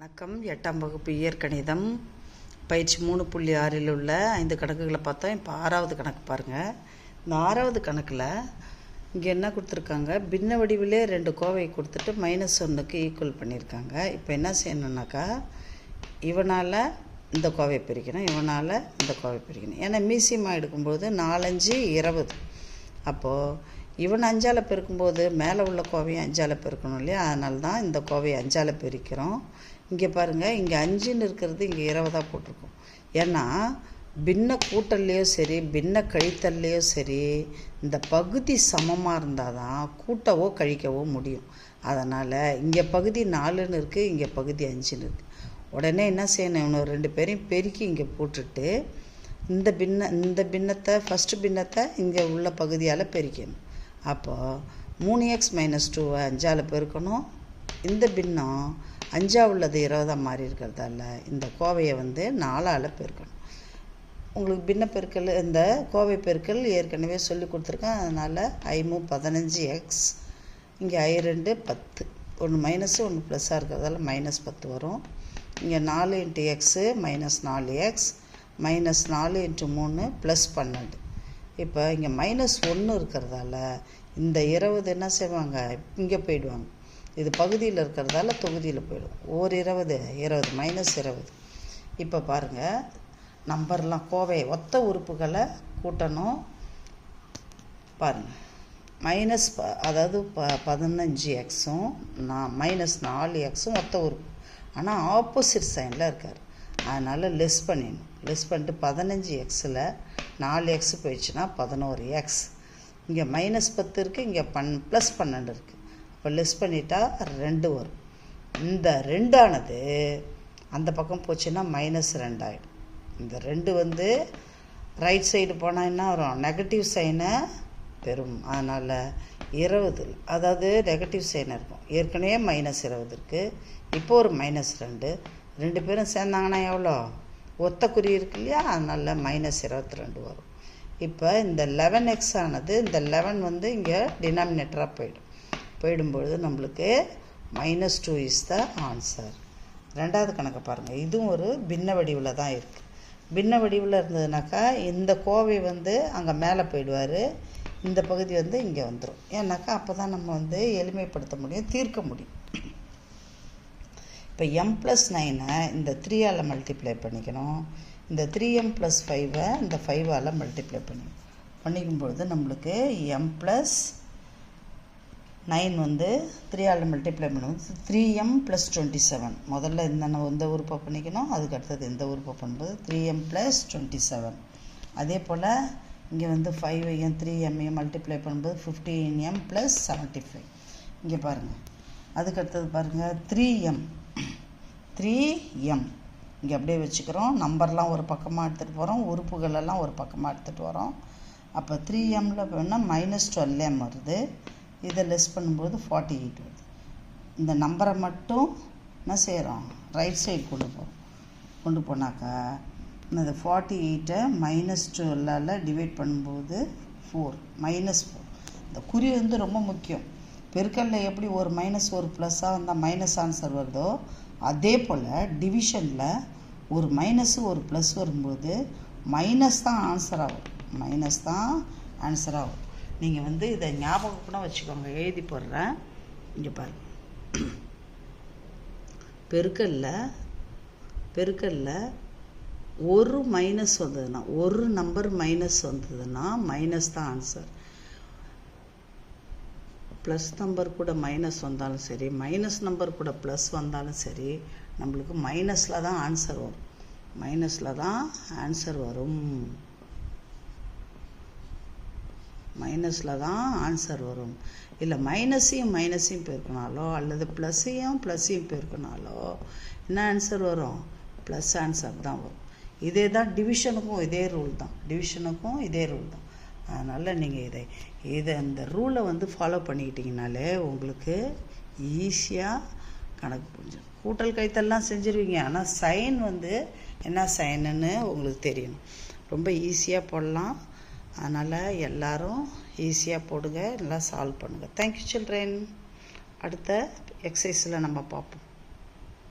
வணக்கம். 8ஆம் வகுப்பு இயற்கணிதம் பயிற்சி 3.6 உள்ள 5 கணக்குகளை பார்த்தோம். இப்போ 6வது கணக்கு பாருங்கள். இந்த 6வது கணக்கில் இங்கே என்ன கொடுத்துருக்காங்க, பின்ன வடிவிலே 2 கோவை கொடுத்துட்டு -1க்கு ஈக்குவல் பண்ணியிருக்காங்க. இப்போ என்ன செய்யணுன்னாக்கா, இவனால் இந்த கோவை பிரிக்கணும், இவனால் இந்த கோவை பிரிக்கணும். ஏன்னா மீசியமாக எடுக்கும்போது 4 5 20. அப்போது இவன் 5ஆல் பெருக்கும்போது மேலே உள்ள கோவையும் 5ஆல் பெருக்கணும் இல்லையா? அதனால தான் இந்த கோவையை 5ஆல் பிரிக்கிறோம். இங்கே பாருங்கள், இங்கே 5ன்னு இருக்கிறது இங்கே 20 போட்டிருக்கோம். ஏன்னா பின்ன கூட்டல்லையோ சரி பின்ன கழித்தல்லையோ சரி இந்த பகுதி சமமாக இருந்தால் தான் கூட்டவோ கழிக்கவோ முடியும். அதனால் இங்கே பகுதி 4ன்னு இருக்குது, இங்கே பகுதி 5ன்னு இருக்குது. உடனே என்ன செய்யணும், இன்னும் 2 பேரையும் பெருக்கி இங்கே போட்டுட்டு இந்த பின்னத்தை ஃபஸ்ட்டு பின்னத்தை இங்கே உள்ள பகுதியால் பெருக்கணும். அப்போது 3x - 2 5ஆல் பெருக்கணும். இந்த பின்னம் 5ஆ உள்ளது 20 மாறி இருக்கிறதால இந்த கோவையை 4ஆல் பெருக்கணும். உங்களுக்கு பின்ன பெருக்கல் இந்த கோவை பெருக்கல் ஏற்கனவே சொல்லி கொடுத்துருக்கேன். அதனால் I3 15x, இங்கே I2 10, ஒன்று மைனஸு ஒன்று ப்ளஸ்ஸாக இருக்கிறதால -10 வரும். இங்கே 4 × x -4x -4 × 3 +12. இப்போ இங்கே -1 இருக்கிறதால இந்த 20 என்ன செய்வாங்க, இங்கே போயிடுவாங்க. இது பகுதியில் இருக்கிறதால தொகுதியில் போயிடும். ஓர் 20 -20. இப்போ பாருங்கள், நம்பர்லாம் கோவை ஒத்த உறுப்புகளை கூட்டணும். பாருங்கள், அதாவது 15xம் -4xம் ஒத்த உறுப்பு, ஆனால் ஆப்போசிட் சைனில் இருக்கார். அதனால் லெஸ் பண்ணிடணும். லெஸ் பண்ணிட்டு 15xல் 4x போயிடுச்சுன்னா 11x. இங்கே -10 இருக்குது, இங்கே +12 இருக்குது. இப்போ லெஸ் பண்ணிட்டா 2 வரும். இந்த 2ஆனது அந்த பக்கம் போச்சுன்னா -2 ஆகிடும். இந்த 2 ரைட் சைடு போனால் என்ன வரும், நெகட்டிவ் சைனை பெறும். அதனால் 20, அதாவது நெகட்டிவ் சைன் இருக்கும். ஏற்கனவே -20 இருக்குது, இப்போ ஒரு -2. 2 பேரும் சேர்ந்தாங்கன்னா எவ்வளோ, ஒத்த குறி இருக்கு இல்லையா? அதனால் -22 வரும். இப்போ இந்த 11x ஆனது இந்த 11 இங்கே டினாமினேட்டராக போயிடும்பொழுது நம்மளுக்கு -2 இஸ் த ஆன்சர். 2வது கணக்கை பாருங்கள். இதுவும் ஒரு பின்ன வடிவில் தான் இருக்குது. பின்ன வடிவில் இருந்ததுனாக்கா இந்த கோவை அங்கே மேலே போயிடுவார், இந்த பகுதி இங்கே வந்துடும். ஏன்னாக்கா அப்போ தான் நம்ம எளிமைப்படுத்த முடியும், தீர்க்க முடியும். இப்போ m + 9 இந்த 3ஆல் மல்டிப்ளை பண்ணிக்கணும். இந்த 3m + 5 இந்த 5ஆல் மல்டிப்ளை பண்ணிக்கும்பொழுது நம்மளுக்கு m + 9 3ஆல் மல்டிப்ளை பண்ணும்போது 3m + 27. முதல்ல இந்த உறுப்பை பண்ணிக்கணும், அதுக்கு அடுத்தது இந்த உறுப்பை பண்ணும்போது 3m + 27. அதே போல் இங்கே 5ஐயும் 3m மல்டிப்ளை பண்ணும்போது 15m + 75. இங்கே பாருங்கள், அதுக்கு அடுத்தது பாருங்கள் 3m இங்கே அப்படியே வச்சுக்கிறோம். நம்பர்லாம் ஒரு பக்கமாக எடுத்துகிட்டு போகிறோம், உறுப்புகளெல்லாம் ஒரு பக்கமாக எடுத்துகிட்டு வரோம். அப்போ 3mல வேணால் -12m வருது. இதை லெஸ் பண்ணும்போது 48 வருது. இந்த நம்பரை மட்டும் என்ன செய்கிறோம், ரைட் சைடு கொண்டு போனாக்கா இந்த 48ஐ -12ஆல் டிவைட் பண்ணும்போது 4 -4. இந்த குறி ரொம்ப முக்கியம். பெருக்கல்ல எப்படி ஒரு ஒரு ப்ளஸ்ஸாக வந்தால் மைனஸ் ஆன்சர் வருதோ, அதே போல் டிவிஷனில் ஒரு மைனஸு ஒரு ப்ளஸ் வரும்போது மைனஸ் தான் ஆன்சராக வரும். நீங்கள் இதை ஞாபகம் கூட வச்சுக்கோங்க, எழுதி போடுறேன். இங்கே பாருங்கள், பெருக்கல்ல ஒரு மைனஸ் வந்ததுன்னா, ஒரு நம்பர் மைனஸ் வந்ததுன்னா மைனஸ் தான் ஆன்சர். ப்ளஸ் நம்பர் கூட மைனஸ் வந்தாலும் சரி, மைனஸ் நம்பர் கூட ப்ளஸ் வந்தாலும் சரி, நம்மளுக்கு மைனஸில் தான் ஆன்சர் வரும். இல்லை மைனஸையும் பெருக்கினாலோ அல்லது ப்ளஸ்ஸையும் பெருக்கினாலோ என்ன ஆன்சர் வரும், ப்ளஸ் ஆன்சர் தான் வரும். இதே தான் டிவிஷனுக்கும் இதே ரூல் தான். அதனால் நீங்கள் இதை அந்த ரூலை ஃபாலோ பண்ணிக்கிட்டிங்கனாலே உங்களுக்கு ஈஸியாக கணக்கு புரிஞ்சிடும். கூட்டல் கழித்தல்லாம் செஞ்சுருவீங்க, ஆனால் சைன் என்ன சைனுன்னு உங்களுக்கு தெரியணும். ரொம்ப ஈஸியாக போடலாம். அதனால் எல்லோரும் ஈஸியாக போடுங்க, நல்லா சால்வ் பண்ணுங்கள். Thank you children. அடுத்த எக்ஸசைஸில் நம்ம பார்ப்போம்.